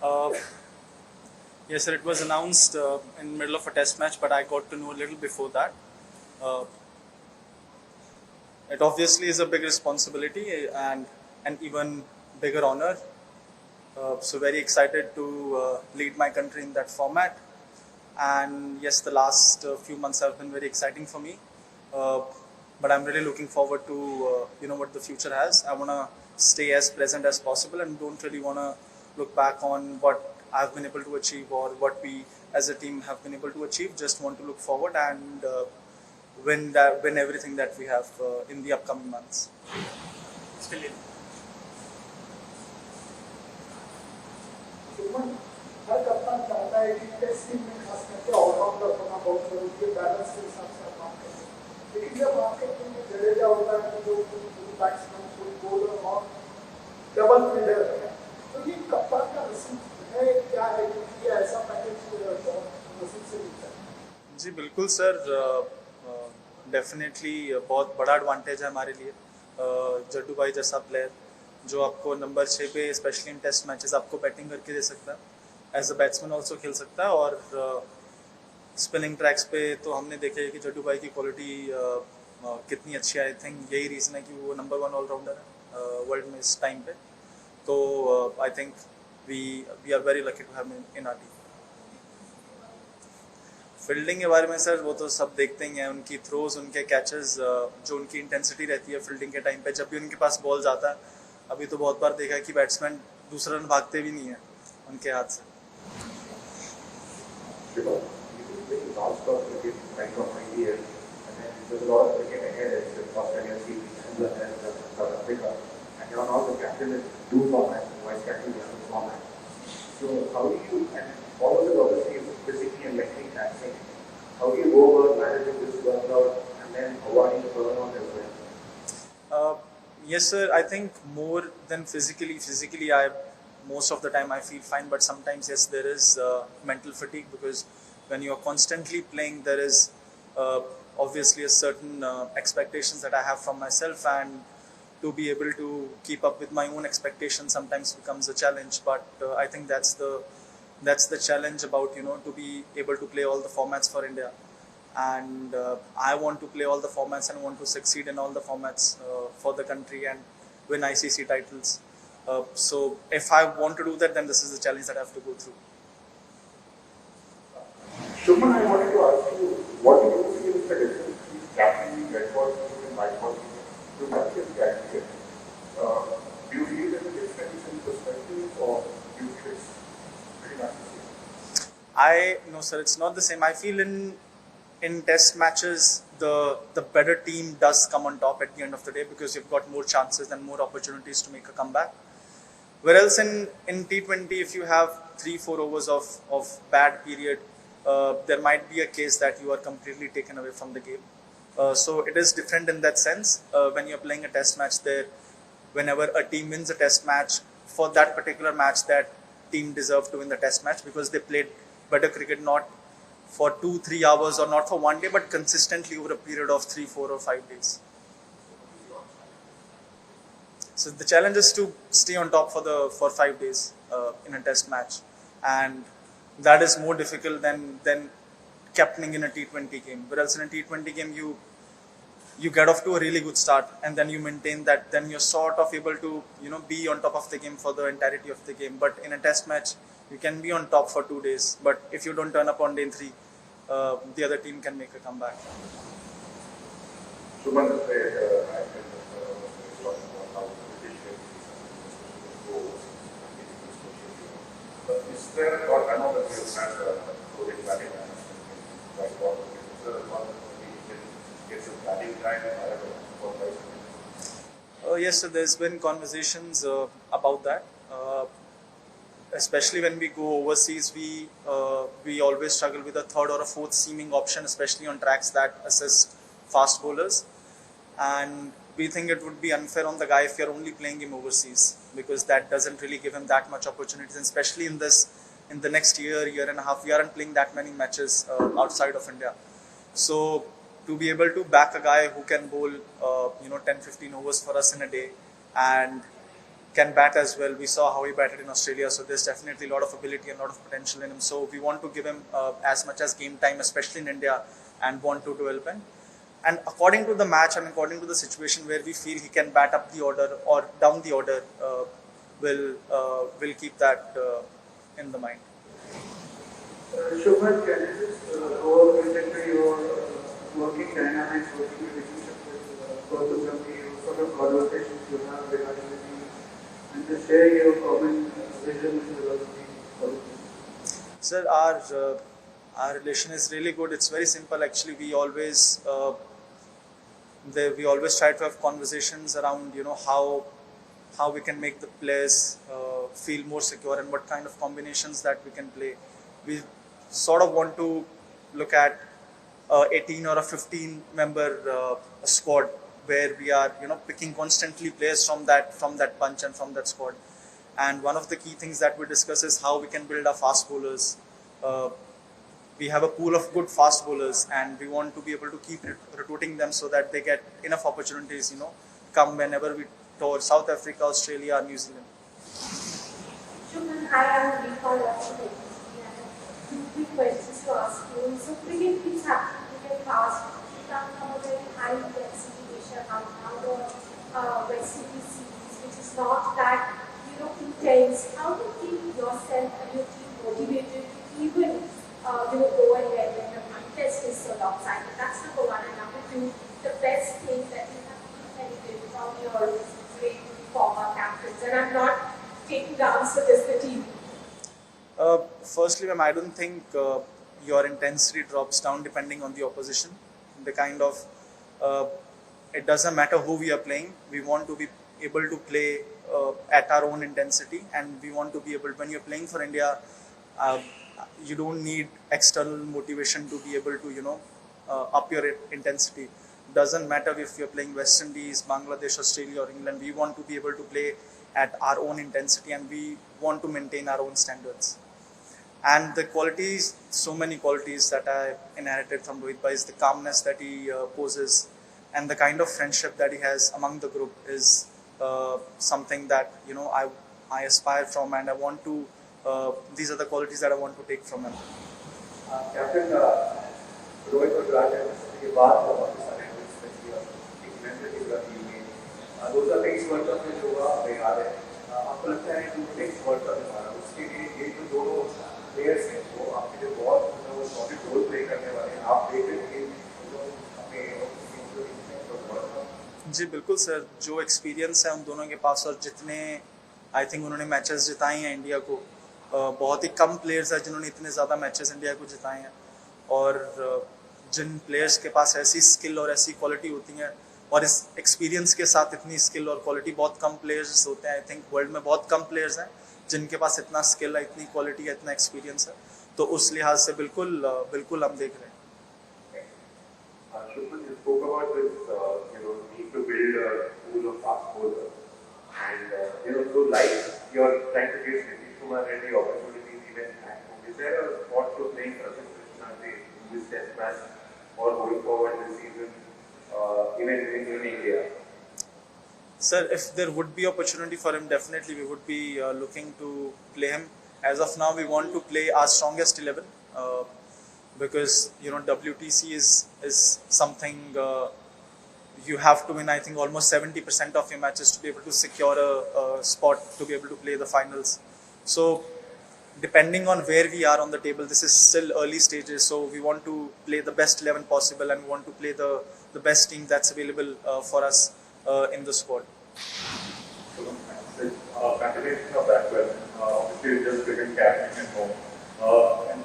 Uh, yes, sir. It was announced in the middle of a test match, but I got to know a little before that. Uh, it obviously is a big responsibility and an even bigger honor. So very excited to lead my country in that format. And yes, the last few months have been very exciting for me. Uh, but I'm really looking forward to what the future has. I want to stay as present as possible and don't really want to look back on what I've been able to achieve or what we as a team have been able to achieve. Just want to look forward and win everything that we have in the upcoming months. Still in. Shubman हर कप्तान चाहता है कि test team में खास करके allrounder होना बहुत जरूरी है, बैलेंस के हिसाब से आप काम करते हैं। लेकिन जब आपके टीम में जडेजा होता है तो जो बैट्समैन कोई बॉलर और डबल फील्डर है, तो ये कप्तान का नसीब है क्या है, क्योंकि ये ऐसा पैकेज नसीब से मिलता है। जी बिल्कुल सर, डेफिनेटली बहुत बड़ा एडवांटेज है हमारे लिए। जड्डू भाई जैसा प्लेयर जो आपको नंबर 6 पे स्पेशली इन टेस्ट मैचेस आपको बैटिंग करके दे सकता है, एज अ बैट्समैन ऑल्सो खेल सकता है। और स्पिनिंग ट्रैक्स पे तो हमने देखा है कि जड्डू भाई की क्वालिटी कितनी अच्छी है। आई थिंक यही रीज़न है कि वो नंबर 1 ऑलराउंडर है वर्ल्ड में इस टाइम पे। तो I think we are very lucky to have in our team. Fielding के बारे में सर वो तो सब देखते ही हैं, उनकी थ्रोज, उनके कैचेस, जो उनकी इंटेंसिटी रहती है फील्डिंग के टाइम पे जब भी उनके पास बॉल जाता है। अभी तो बहुत बार देखा है कि बैट्समैन दूसरा रन भागते भी नहीं है उनके हाथ से। Yes, sir. I think more than physically, most of the time I feel fine, but sometimes yes, there is mental fatigue because when you are constantly playing, there is obviously a certain expectations that I have from myself, and to be able to keep up with my own expectations sometimes becomes a challenge. But I think that's the challenge about to be able to play all the formats for India. And I want to play all the formats and want to succeed in all the formats for the country and win ICC titles. So if I want to do that, then this is the challenge that I have to go through. Shubman, I wanted to ask you, what do you feel is the difference between captaining, red ball team and white ball team to captain cricket? Do you feel there's a difference in perspective, or do you feel it's pretty much the same? No sir, it's not the same. I feel in test matches, the better team does come on top at the end of the day because you've got more chances and more opportunities to make a comeback. Whereas in T20, if you have 3-4 overs of bad period, there might be a case that you are completely taken away from the game. So it is different in that sense. When you're playing a test match there, whenever a team wins a test match, for that particular match, that team deserved to win the test match because they played better cricket, not for 2-3 hours or not for one day, but consistently over a period of 3, 4 or 5 days. So the challenge is to stay on top for 5 days in a test match, and that is more difficult than captaining in a T20 game. Whereas in a T20 game, you get off to a really good start and then you maintain that, then you're sort of able to be on top of the game for the entirety of the game. But in a test match, you can be on top for 2 days, but if you don't turn up on day 3, the other team can make a comeback. Shubman, I think talking about how British but is there, or I know that you've had Rohit batting like what is there a one gets a batting time for Yes, so there's been conversations about that. Especially when we go overseas, we always struggle with a third or a fourth seaming option, especially on tracks that assist fast bowlers. And we think it would be unfair on the guy if you're only playing him overseas, because that doesn't really give him that much opportunities. And especially in the next year and a half, we aren't playing that many matches outside of India. So to be able to back a guy who can bowl 10-15 overs for us in a day and can bat as well. We saw how he batted in Australia, so there's definitely a lot of ability and a lot of potential in him. So we want to give him as much as game time, especially in India, and want to develop him. And according to the match, according to the situation where we feel he can bat up the order or down the order, we'll keep that in the mind. Shubman, can you just go into your working dynamics, working relationship with Gautam Gambhir, sort of conversations you have regarding the team, and just share your common vision with the team? Sir, our relation is really good. It's very simple. Actually, we always try to have conversations around how we can make the players feel more secure and what kind of combinations that we can play. We sort of want to look at 18 or a 15 member squad where we are picking constantly players from that bunch and from that squad. And one of the key things that we discuss is how we can build our fast bowlers. We have a pool of good fast bowlers, and we want to be able to keep recruiting them so that they get enough opportunities, come whenever we tour South Africa, Australia, or New Zealand. Shubman, I am recall also I have 2 quick questions to ask you. So cricket keeps happening, cricket fast. You come from a very high intensity nation, now the West Indies series, which is not that intense. How do you keep yourself and your team motivated to even go ahead when the contest is so lopsided? That's number one. And number two, the best thing that you have inherited from your great former captains. And I'm not taking the answer just the team. Firstly, ma'am, I don't think your intensity drops down depending on the opposition. The kind of it doesn't matter who we are playing. We want to be able to play at our own intensity, and we want to be able. When you're playing for India, you don't need external motivation to be able to up your intensity. Doesn't matter if you're playing West Indies, Bangladesh, Australia, or England. We want to be able to play at our own intensity, and we want to maintain our own standards. And the qualities, so many qualities that I inherited from Rohit Bhai is the calmness that he poses, and the kind of friendship that he has among the group is something that I aspire from, and I want to. These are the qualities that I want to take from him. Captain Rohit and Virat के बाद Pakistan especially those are things World Cup में जो हुआ बेकार है. आपको लगता है कि नेक्स्ट वर्ल्ड कप हमारा उसके लिए ये जो दोनों प्लेयर्स हैं वो आपके लिए बहुत सॉलिड रोल प्ले करने वाले हैं. आप देख रहे हैं जी बिल्कुल सर, जो एक्सपीरियंस है उन दोनों के पास, और जितने आई थिंक उन्होंने मैचेस जिताए हैं इंडिया को, बहुत ही कम प्लेयर्स हैं जिन्होंने इतने ज़्यादा मैचेस इंडिया को जिताए हैं. और जिन प्लेयर्स के पास ऐसी स्किल और ऐसी क्वालिटी होती हैं, और इस एक्सपीरियंस के साथ इतनी स्किल और क्वालिटी, बहुत कम प्लेयर्स होते हैं. आई थिंक वर्ल्ड में बहुत कम प्लेयर्स हैं जिनके पास इतना स्किल है, इतनी क्वालिटी है, इतना एक्सपीरियंस है. तो उस लिहाज से बिल्कुल हम देख रहे हैं. Shubman, you spoke about this, need to build a pool of fast bowlers, and so like you're trying to give Nitish Kumar Reddy opportunities even at home. Is there a spot to playing Prasanth Krishna in this test match or going forward this season, even in India? Sir, if there would be opportunity for him, definitely we would be looking to play him. As of now, we want to play our strongest 11. Because WTC is something you have to win. I think almost 70% of your matches to be able to secure a spot to be able to play the finals. So depending on where we are on the table, this is still early stages. So we want to play the best 11 possible, and we want to play the best team that's available for us in the squad. Continuation of that question, obviously you just became captain at home.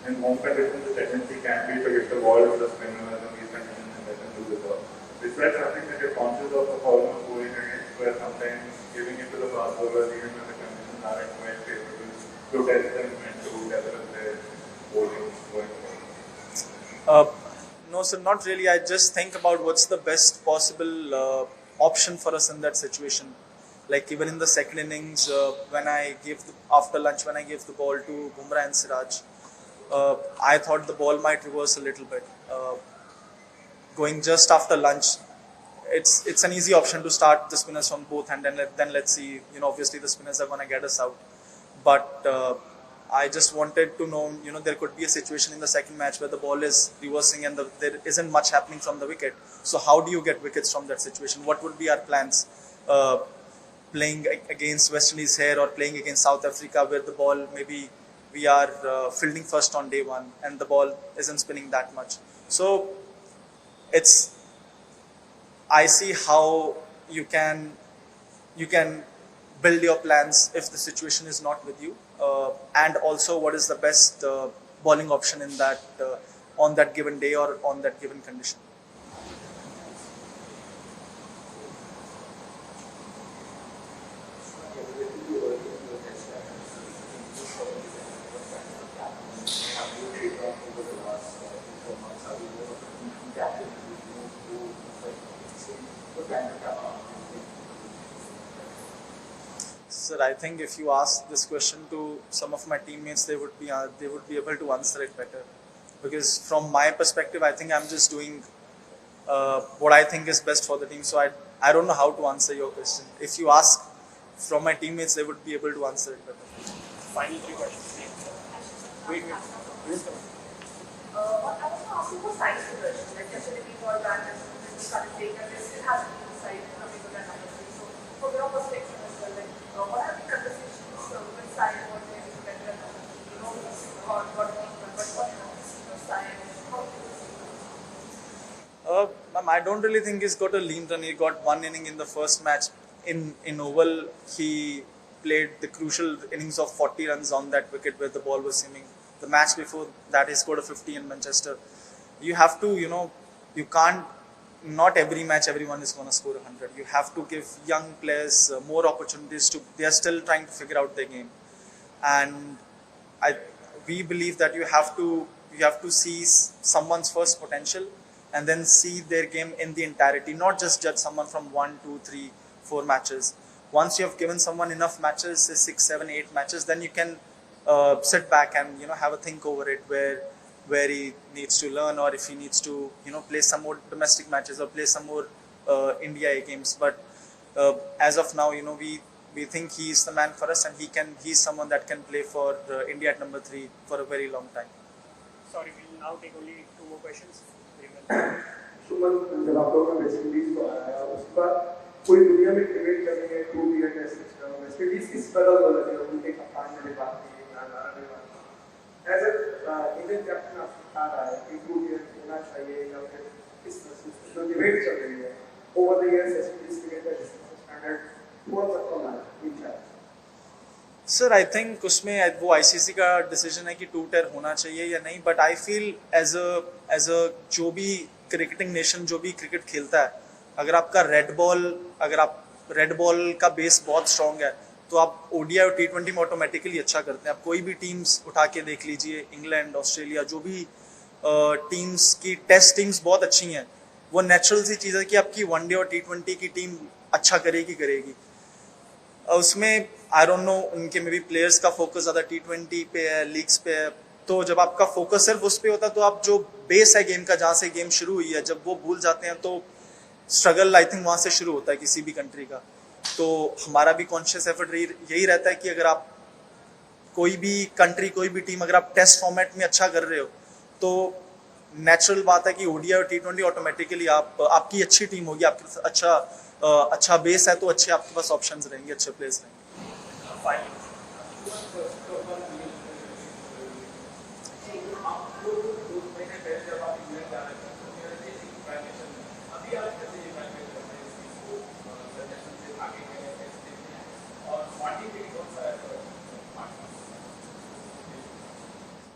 In home conditions, the tendency can be to get the ball to the spinners and these conditions and let them do the job. Is that something that you're conscious of the problem going against, where sometimes giving it to the fast bowlers, even when the conditions aren't quite favorable, to test them and to develop their bowling going forward? No, sir, not really. I just think about what's the best possible option for us in that situation. Like even in the second innings, after lunch, when I gave the ball to Bumrah and Siraj, I thought the ball might reverse a little bit. Going just after lunch, it's an easy option to start the spinners from both, and then let's see. Obviously the spinners are gonna get us out, but I just wanted to know. There could be a situation in the second match where the ball is reversing and there isn't much happening from the wicket. So how do you get wickets from that situation? What would be our plans? Playing against West Indies here or playing against South Africa, where the ball maybe we are fielding first on day one and the ball isn't spinning that much. So I see how you can build your plans if the situation is not with you, and also what is the best bowling option in that on that given day or on that given condition. Sir, I think if you ask this question to some of my teammates, they would be able to answer it better. Because from my perspective, I think I'm just doing what I think is best for the team. So I don't know how to answer your question. If you ask from my teammates, they would be able to answer it better. Final 3 questions. Wait. I was asking for size progression. Like yesterday we got that and we started playing and there still has to be size coming to that number 3. So from your perspective as well, like what are the conversations with side about maybe to better at number 3? What but what happens to side? How do you see Ma'am, I don't really think he's got a lean run. He got one inning in the first match. In Oval, he played the crucial innings of 40 runs on that wicket where the ball was seaming. The match before that, he scored a 50 in Manchester. You have to, you can't, not every match everyone is going to score 100. You have to give young players more opportunities they are still trying to figure out their game. And we believe that you have to see someone's first potential and then see their game in the entirety, not just judge someone from 1, 2, 3, 4 matches. Once you have given someone enough matches, 6, 7, 8 matches, then you can sit back and have a think over it where he needs to learn, or if he needs to play some more domestic matches or play some more India games. But as of now, we think he is the man for us, and he's someone that can play for India at number 3 for a very long time. Sorry, we'll now take only 2 more questions. सुमन जब आप लोग West Indies को आया उसके बाद पूरी दुनिया में क्रिकेट कर रही है 2 ईयर टेस्ट वेस्ट इंडीज की स्पेशल बोल रही है उनके कप्तान ने बात की एज अ इंडियन कैप्टन आप बता रहा है कि 2 ईयर होना चाहिए या फिर किस तरह से डिबेट चल रही है over the years West Indies cricket का स्टैंडर्ड थोड़ा सा कम है इंडिया. सर, आई थिंक उसमें वो आईसीसी का डिसीजन है कि 2 टियर होना चाहिए या नहीं, but I feel as a जो भी क्रिकेटिंग नेशन जो भी क्रिकेट खेलता है, अगर आपका रेड बॉल का बेस बहुत स्ट्रॉन्ग है तो आप ओडीआई और टी20 में ऑटोमेटिकली अच्छा करते हैं. आप कोई भी टीम्स उठा के देख लीजिए, इंग्लैंड, ऑस्ट्रेलिया, जो भी टीम्स की टेस्ट टीम्स बहुत अच्छी हैं. वो नेचुरल सी चीज़ है कि आपकी वनडे और टी20 की टीम अच्छा करेगी. उसमें आई डोंट नो, उनके में भी प्लेयर्स का फोकस ज़्यादा टी20 पे है, लीग्स पे है. तो जब आपका फोकस सिर्फ उस पे होता है तो आप जो बेस है गेम का, जहाँ से गेम शुरू हुई है, जब वो भूल जाते हैं तो स्ट्रगल आई थिंक वहाँ से शुरू होता है किसी भी कंट्री का. तो हमारा भी कॉन्शियस एफर्ट यही रहता है कि अगर आप कोई भी कंट्री, कोई भी टीम, अगर आप टेस्ट फॉर्मेट में अच्छा कर रहे हो तो नेचुरल बात है कि ओडीआई और टी20 ऑटोमेटिकली आपकी अच्छी टीम होगी, आपके अच्छा बेस है तो अच्छे आपके पास ऑप्शंस रहेंगे, अच्छे प्लेयर्स रहेंगे.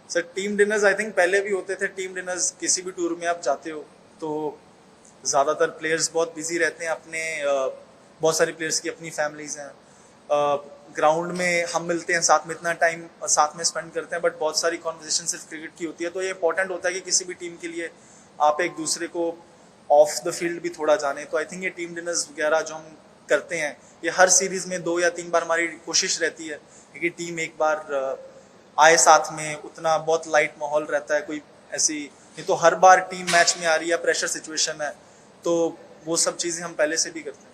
Sir, team dinners I think पहले भी होते थे. टीम डिनर्स किसी भी टूर में आप जाते हो तो ज़्यादातर प्लेयर्स बहुत बिजी रहते हैं अपने, बहुत सारे प्लेयर्स की अपनी फैमिलीज हैं. ग्राउंड में हम मिलते हैं, साथ में इतना टाइम साथ में स्पेंड करते हैं, बट बहुत सारी कॉन्वर्सेशन सिर्फ क्रिकेट की होती है. तो ये इंपॉर्टेंट होता है कि किसी भी टीम के लिए आप एक दूसरे को ऑफ द फील्ड भी थोड़ा जाने. तो आई थिंक ये टीम डिनर्स वगैरह जो हम करते हैं, ये हर सीरीज़ में 2 या 3 बार हमारी कोशिश रहती है कि टीम एक बार आए साथ में. उतना बहुत लाइट माहौल रहता है, कोई ऐसी नहीं तो हर बार टीम मैच में आ रही है, प्रेशर सिचुएशन है, तो वो सब चीज़ें हम पहले से भी करते हैं.